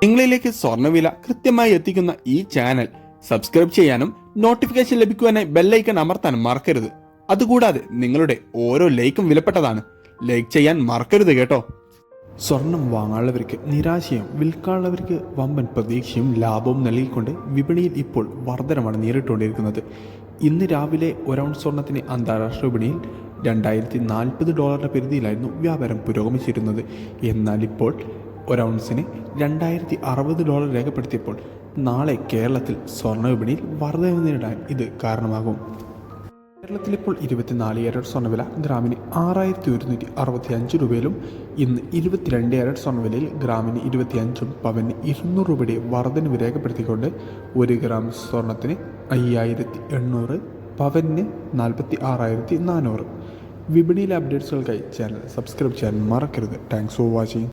നിങ്ങളിലേക്ക് സ്വർണ്ണവില കൃത്യമായി എത്തിക്കുന്ന ഈ ചാനൽ സബ്സ്ക്രൈബ് ചെയ്യാനും നോട്ടിഫിക്കേഷൻ ലഭിക്കുവാനായി ബെല്ലൈക്കൺ അമർത്താനും മറക്കരുത്. അതുകൂടാതെ നിങ്ങളുടെ ഓരോ ലൈക്കും വിലപ്പെട്ടതാണ്. ലൈക്ക് ചെയ്യാൻ മറക്കരുത് കേട്ടോ. സ്വർണം വാങ്ങാനുള്ളവർക്ക് നിരാശയും വിൽക്കാനുള്ളവർക്ക് വമ്പൻ പ്രതീക്ഷയും ലാഭവും നൽകിക്കൊണ്ട് വിപണിയിൽ ഇപ്പോൾ വർധനമാണ് നേരിട്ടുകൊണ്ടിരിക്കുന്നത്. ഇന്ന് രാവിലെ ഒരൗൺസ് സ്വർണത്തിന് അന്താരാഷ്ട്ര വിപണിയിൽ $2040 പരിധിയിലായിരുന്നു വ്യാപാരം പുരോഗമിച്ചിരുന്നത്. എന്നാൽ ഇപ്പോൾ ഒരൗൺസിന് $2060 രേഖപ്പെടുത്തിയപ്പോൾ നാളെ കേരളത്തിൽ സ്വർണ്ണ വിപണിയിൽ വർധന നേരിടാൻ ഇത് കാരണമാകും. കേരളത്തിലിപ്പോൾ 24 ക്യാരറ്റ് സ്വർണ്ണവില ഗ്രാമിന് 6165 രൂപയിലും ഇന്ന് 22 ക്യാരറ്റ് സ്വർണ്ണവിലയിൽ ഗ്രാമിന് 25 പവന് 200 രൂപയുടെ വർധനവ് രേഖപ്പെടുത്തിക്കൊണ്ട് 1 ഗ്രാം സ്വർണത്തിന് 5800, പവന് 46400. വിപണിയിലെ അപ്ഡേറ്റ്സുകൾക്കായി ചാനൽ സബ്സ്ക്രൈബ് ചെയ്യാൻ മറക്കരുത്. Thanks for watching.